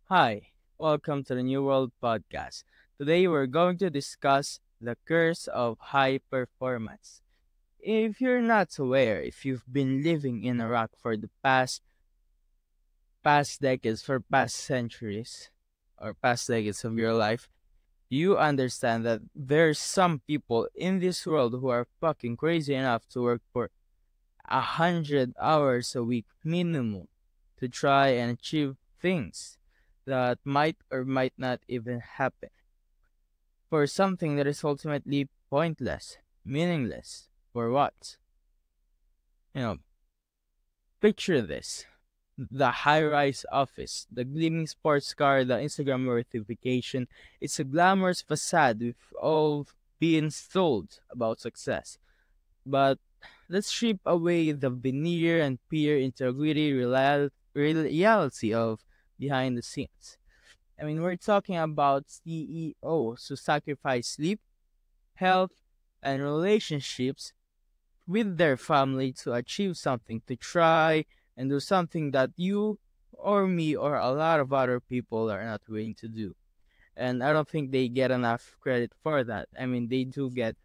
Hi, welcome to the New World Podcast. Today we're going to discuss the curse of high performance. If you're not aware, if you've been living in Iraq for the past decades, for past centuries, or past decades of your life, you understand that there's some people in this world who are fucking crazy enough to work for 100 hours a week minimum to try and achieve things that might or might not even happen for something that is ultimately pointless, meaningless. For what? You know, picture this. The high-rise office, the gleaming sports car, the Instagram notification. It's a glamorous facade we've all been sold about success. But let's strip away the veneer and peer into a gritty reality of behind the scenes. I mean, we're talking about CEOs who sacrifice sleep, health, and relationships with their family to achieve something, to try and do something that you or me or a lot of other people are not willing to do. And I don't think they get enough credit for that. I mean, they do get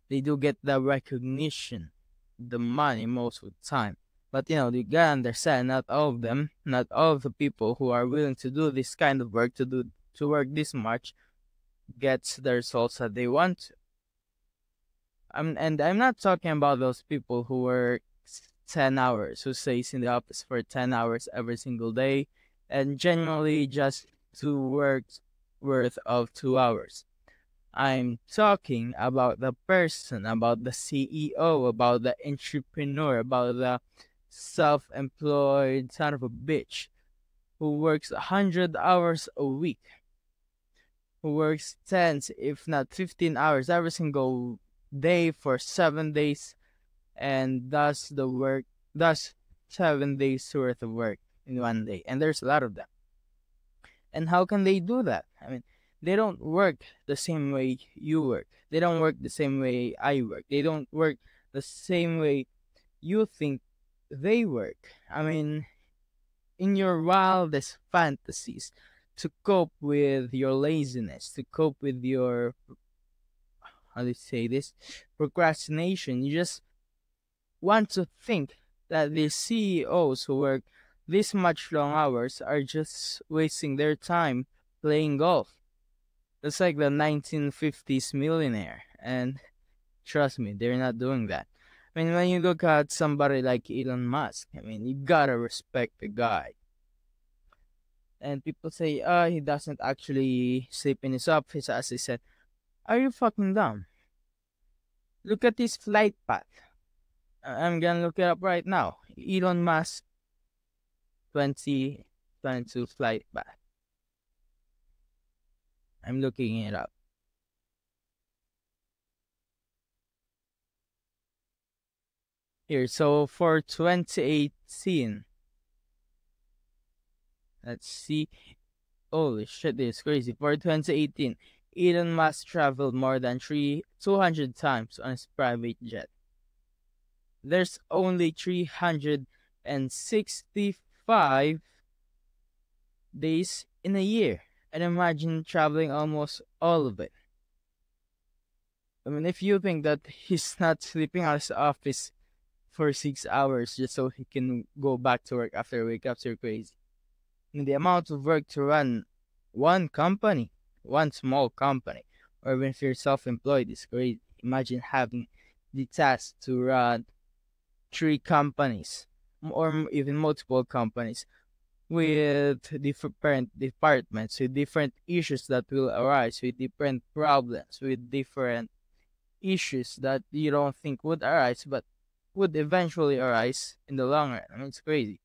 the recognition, the money most of the time. But you gotta understand, not all of them, not all of the people who are willing to do this kind of work, to work this much, gets the results that they want to. And I'm not talking about those people who work 10 hours, who stays in the office for 10 hours every single day, and generally just do work worth of 2 hours. I'm talking about the person, about the CEO, about the entrepreneur, about the self-employed son of a bitch who works 100 hours a week, who works 10, if not 15 hours every single day for 7 days, and does 7 days worth of work in one day. And there's a lot of them. And how can they do that? I mean, they don't work the same way you work. They don't work the same way I work. They don't work the same way you think they work. I mean, in your wildest fantasies, to cope with your laziness, to cope with your, how do you say this, procrastination, you just want to think that the CEOs who work this much long hours are just wasting their time playing golf. It's like the 1950s millionaire. And trust me, they're not doing that. I mean, when you look at somebody like Elon Musk, I mean, you gotta respect the guy. And people say, he doesn't actually sleep in his office, as I said. Are you fucking dumb? Look at his flight path. I'm gonna look it up right now. Elon Musk 2022 flight path. I'm looking it up. Here, so for 2018, let's see. Holy shit, this is crazy. For 2018, Elon Musk traveled more than 200 times on his private jet. There's only 365 days in a year. And imagine traveling almost all of it. I mean, if you think that he's not sleeping at his office for 6 hours just so he can go back to work after wake up, so you're crazy. I mean, the amount of work to run one company, one small company, or even if you're self-employed, is crazy. Imagine having the task to run 3 companies or even multiple companies with different departments, with different issues that will arise, with different problems, with different issues that you don't think would arise, but would eventually arise in the long run. I mean, it's crazy.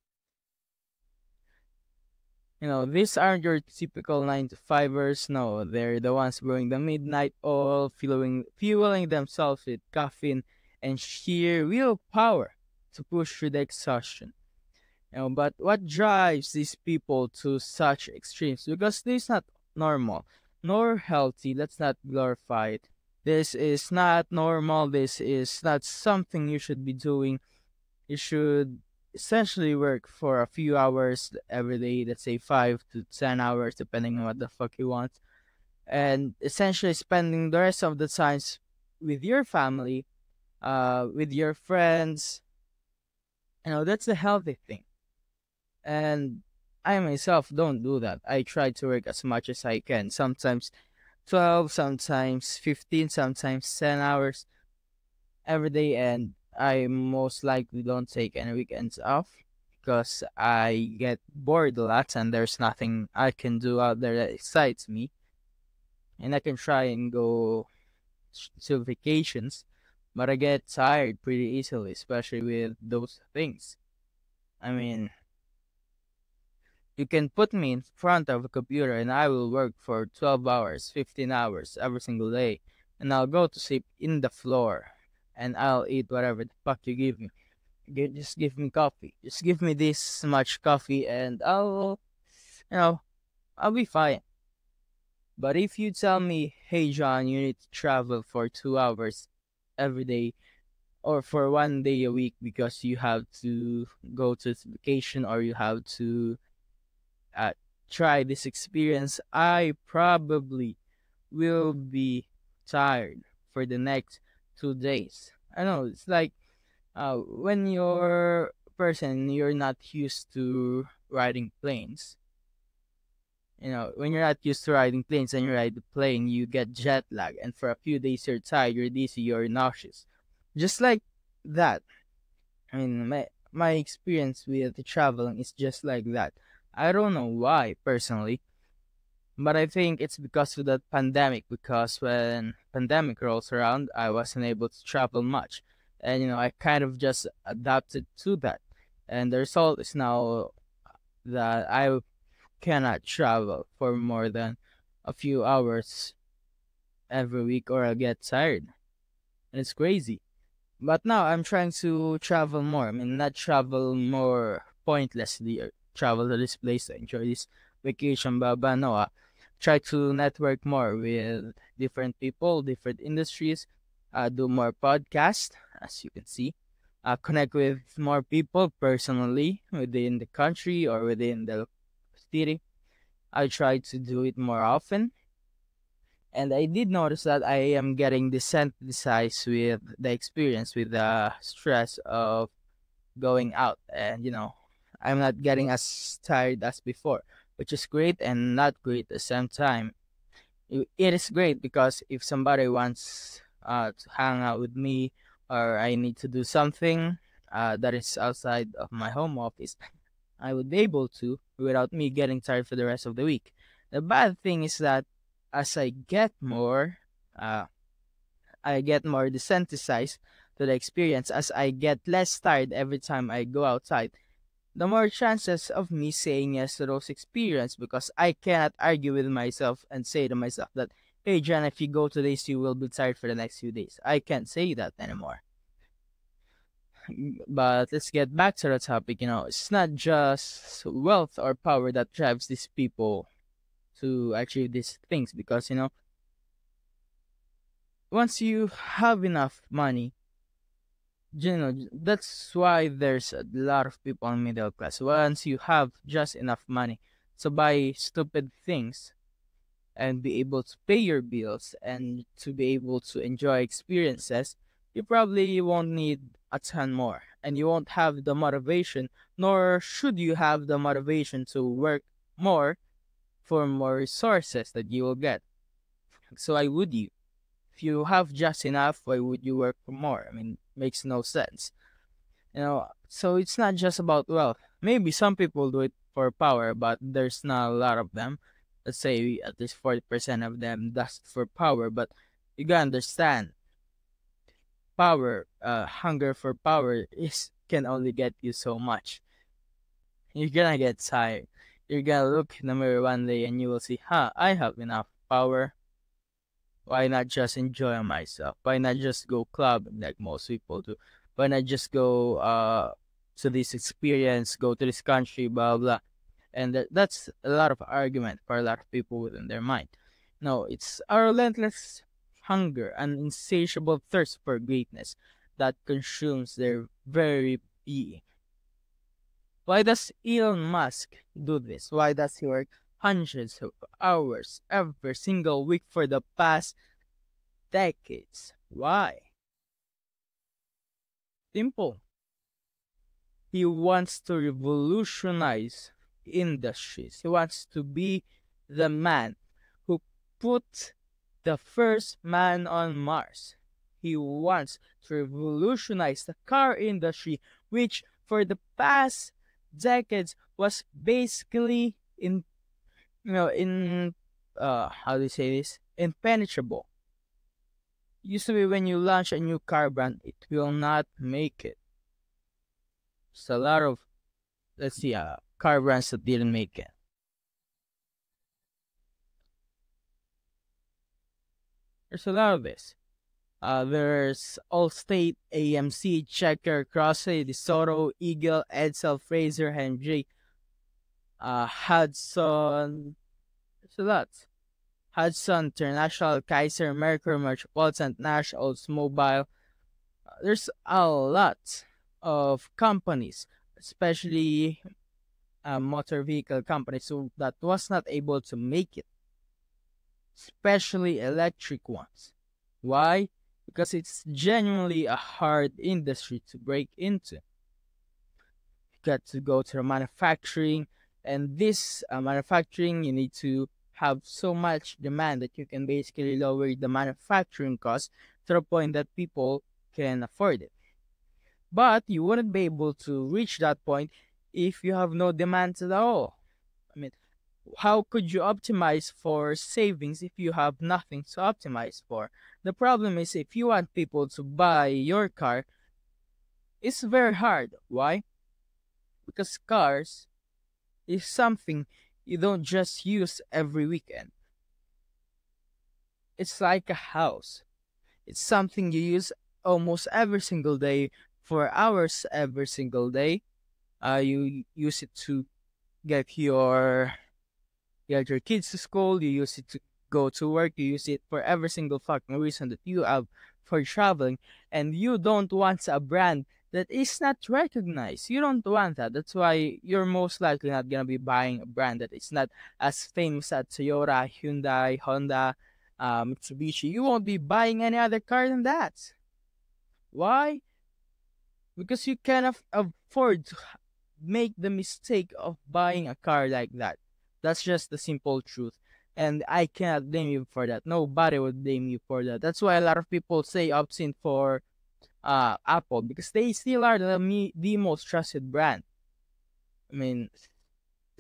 These aren't your typical 9 to 5ers. No, they're the ones blowing the midnight oil, fueling themselves with caffeine and sheer willpower to push through the exhaustion. But what drives these people to such extremes? Because this is not normal nor healthy. Let's not glorify it. This is not normal. This is not something you should be doing. You should essentially work for a few hours every day, let's say 5 to 10 hours, depending on what the fuck you want, and essentially spending the rest of the times with your family, with your friends. That's a healthy thing. And I myself don't do that. I try to work as much as I can. Sometimes 12, sometimes 15, sometimes 10 hours every day, and I most likely don't take any weekends off because I get bored a lot and there's nothing I can do out there that excites me. And I can try and go to vacations, but I get tired pretty easily, especially with those things. I mean, you can put me in front of a computer and I will work for 12 hours, 15 hours every single day. And I'll go to sleep in the floor and I'll eat whatever the fuck you give me. Just give me coffee. Just give me this much coffee and you know, I'll be fine. But if you tell me, hey John, you need to travel for 2 hours every day or for one day a week because you have to go to vacation or you have to uh, try this experience, I probably will be tired for the next 2 days. I know it's like when you're a person, you're not used to riding planes. When you're not used to riding planes and you ride the plane, you get jet lag, and for a few days you're tired, you're dizzy, you're nauseous. Just like that. I mean, my experience with traveling is just like that. I don't know why personally, but I think it's because of the pandemic. Because when pandemic rolls around, I wasn't able to travel much, and I kind of just adapted to that. And the result is now that I cannot travel for more than a few hours every week, or I get tired, and it's crazy. But now I'm trying to travel more. I mean, not travel more pointlessly or travel to this place to enjoy this vacation, but no, try to network more with different people, different industries, do more podcasts, as you can see, connect with more people personally within the country or within the city. I try to do it more often. And I did notice that I am getting desensitized with the experience, with the stress of going out. And, I'm not getting as tired as before, which is great and not great at the same time. It is great because if somebody wants to hang out with me or I need to do something that is outside of my home office, I would be able to without me getting tired for the rest of the week. The bad thing is that as uh, I get more desensitized to the experience, as I get less tired every time I go outside, the more chances of me saying yes to those experiences, because I cannot argue with myself and say to myself that, hey John, if you go to this, you will be tired for the next few days. I can't say that anymore. But let's get back to the topic. It's not just wealth or power that drives these people to achieve these things, because once you have enough money, that's why there's a lot of people in middle class. Once you have just enough money to buy stupid things and be able to pay your bills and to be able to enjoy experiences, you probably won't need a ton more, and you won't have the motivation, nor should you have the motivation to work more for more resources that you will get. So why would you? If you have just enough, why would you work for more? I mean, makes no sense. So it's not just about wealth. Maybe some people do it for power, but there's not a lot of them. Let's say at least 40% of them does it for power, but you gotta understand, power, hunger for power is can only get you so much. You're gonna get tired. You're gonna look in the mirror one day and you will see, I have enough power. Why not just enjoy myself? Why not just go clubbing like most people do? Why not just go to this experience, go to this country, blah blah? And that's a lot of argument for a lot of people within their mind. No, it's a relentless hunger, an insatiable thirst for greatness that consumes their very being. Why does Elon Musk do this? Why does he work hundreds of hours every single week for the past decades? Why? Simple. He wants to revolutionize industries. He wants to be the man who put the first man on Mars. He wants to revolutionize the car industry, which for the past decades was basically in how do you say this? Impenetrable. Used to be when you launch a new car brand, it will not make it. There's a lot of, let's see, car brands that didn't make it. There's a lot of this. There's Allstate, AMC, Checker, Crosley, DeSoto, Eagle, Edsel, Fraser, Henry, Hudson. There's a lot. Hudson, International, Kaiser, Mercury, Metropolitan, Nash, Oldsmobile. There's a lot of companies, especially motor vehicle companies that was not able to make it, especially electric ones. Why? Because it's genuinely a hard industry to break into. You got to go to the manufacturing, and this manufacturing, you need to have so much demand that you can basically lower the manufacturing cost to the point that people can afford it. But you wouldn't be able to reach that point if you have no demand at all. I mean, how could you optimize for savings if you have nothing to optimize for? The problem is if you want people to buy your car, it's very hard. Why? Because cars is something you don't just use every weekend. It's like a house. It's something you use almost every single day for hours every single day. You use it to get your kids to school. You use it to go to work. You use it for every single fucking reason that you have for traveling. And you don't want a brand that is not recognized. You don't want that. That's why you're most likely not gonna be buying a brand that is not as famous as Toyota, Hyundai, Honda, Mitsubishi. You won't be buying any other car than that. Why? Because you cannot afford to make the mistake of buying a car like that. That's just the simple truth. And I cannot blame you for that. Nobody would blame you for that. That's why a lot of people say opts in for Apple, because they still are the most trusted brand. I mean,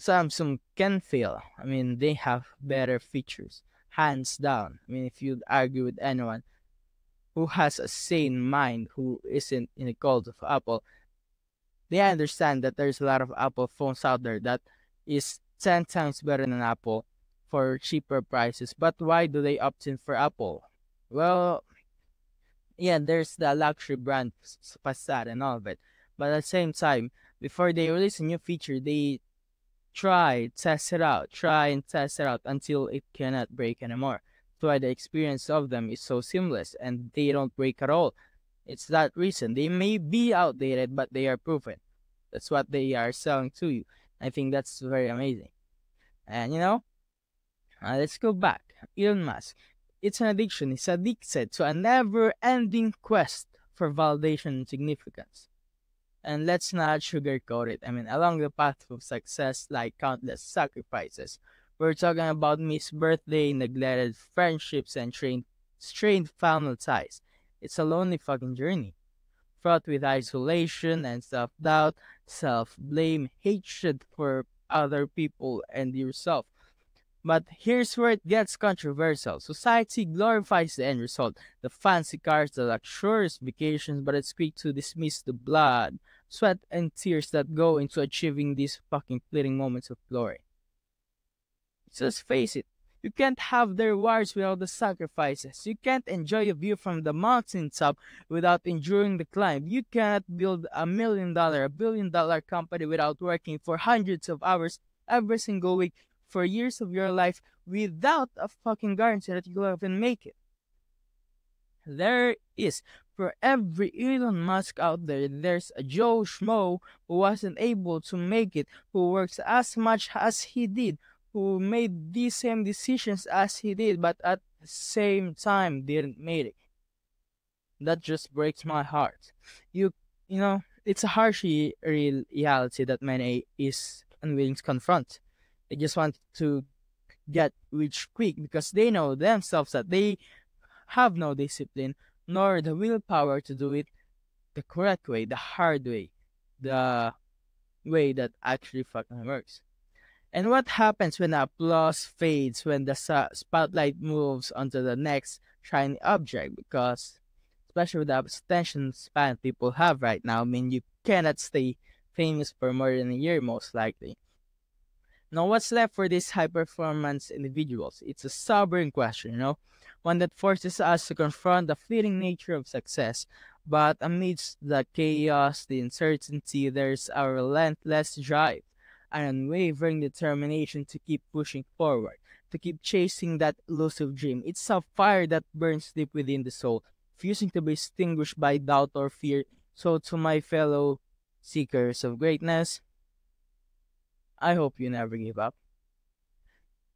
Samsung can fail. I mean, they have better features, hands down. I mean, if you'd argue with anyone who has a sane mind, who isn't in the cult of Apple, they understand that there's a lot of Apple phones out there that is 10 times better than Apple for cheaper prices. But why do they opt in for Apple? Well, yeah, there's the luxury brand facade and all of it. But at the same time, before they release a new feature, they try and test it out until it cannot break anymore. That's why the experience of them is so seamless and they don't break at all. It's that reason. They may be outdated, but they are proven. That's what they are selling to you. I think that's very amazing. And let's go back. Elon Musk. It's an addiction. He's addicted to a never-ending quest for validation and significance. And let's not sugarcoat it. I mean, along the path of success lie countless sacrifices. We're talking about missed birthday, neglected friendships, and strained family ties. It's a lonely fucking journey, fraught with isolation and self-doubt, self-blame, hatred for other people and yourself. But here's where it gets controversial. Society glorifies the end result, the fancy cars, the luxurious vacations, but it's quick to dismiss the blood, sweat, and tears that go into achieving these fucking fleeting moments of glory. Just face it, you can't have the rewards without the sacrifices. You can't enjoy a view from the mountaintop without enduring the climb. You cannot build a billion-dollar company without working for hundreds of hours every single week for years of your life without a fucking guarantee that you'll even make it. There is For every Elon Musk out there, there's a Joe Schmo who wasn't able to make it, who works as much as he did, who made these same decisions as he did, but at the same time didn't make it. That just breaks my heart. You, it's a harsh reality that many is unwilling to confront. They just want to get rich quick because they know themselves that they have no discipline nor the willpower to do it the correct way, the hard way, the way that actually fucking works. And what happens when the applause fades, when the spotlight moves onto the next shiny object? Because, especially with the attention span people have right now, I mean, you cannot stay famous for more than a year, most likely. Now, what's left for these high performance individuals? It's a sobering question, one that forces us to confront the fleeting nature of success. But amidst the chaos, the uncertainty, there's a relentless drive, an unwavering determination to keep pushing forward, to keep chasing that elusive dream. It's a fire that burns deep within the soul, refusing to be extinguished by doubt or fear. So, to my fellow seekers of greatness, I hope you never give up.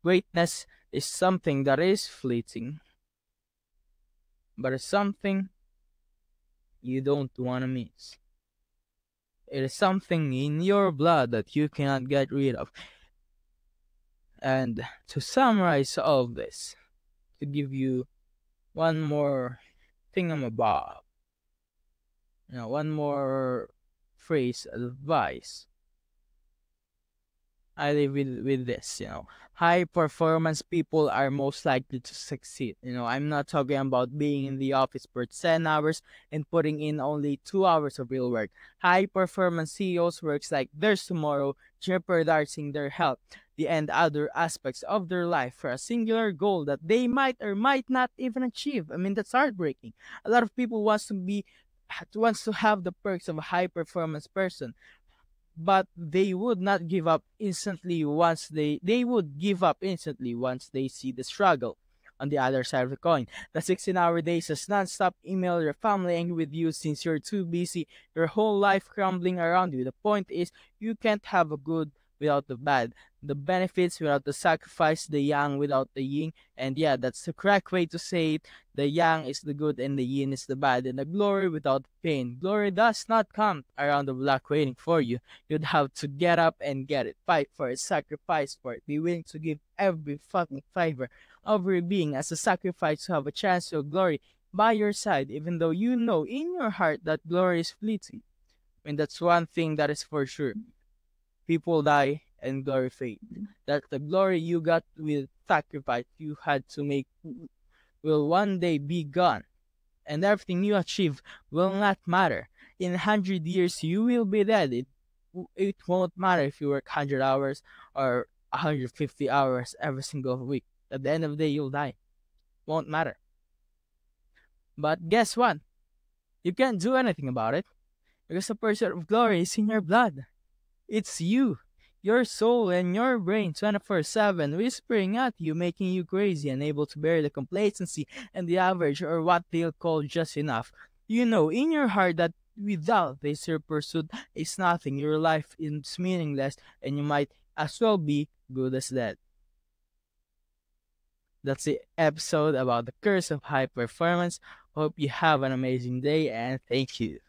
Greatness is something that is fleeting, but it's something you don't want to miss. It is something in your blood that you cannot get rid of. And to summarize all of this, to give you one more thingamabob, one more phrase, advice, I live with this, high performance people are most likely to succeed. I'm not talking about being in the office for 10 hours and putting in only 2 hours of real work. High performance CEOs works like there's tomorrow, jeopardizing their health, and other aspects of their life for a singular goal that they might or might not even achieve. I mean, that's heartbreaking. A lot of people wants to have the perks of a high performance person, but they would not give up instantly once they would give up instantly once they see the struggle on the other side of the coin. The 16-hour days as non-stop email, your family angry with you since you're too busy, your whole life crumbling around you. The point is, you can't have a good without the bad, the benefits without the sacrifice, the yang without the yin. And yeah, that's the correct way to say it. The yang is the good and the yin is the bad, and the glory without pain. Glory does not come around the block waiting for you. You'd have to get up and get it, fight for it, sacrifice for it, be willing to give every fucking fiber of your being as a sacrifice to have a chance to glory by your side, even though you know in your heart that glory is fleeting. I mean, that's one thing that is for sure. People die and glory fade. That the glory you got with sacrifice you had to make will one day be gone, and everything you achieve will not matter. In 100 years, you will be dead. It won't matter if you work 100 hours or 150 hours every single week. At the end of the day, you'll die. Won't matter. But guess what? You can't do anything about it because the pursuit of glory is in your blood. It's you, your soul, and your brain 24/7 whispering at you, making you crazy, unable to bear the complacency and the average, or what they'll call just enough. You know in your heart that without this your pursuit is nothing, your life is meaningless, and you might as well be good as dead. That's the episode about the curse of high performance. Hope you have an amazing day, and thank you.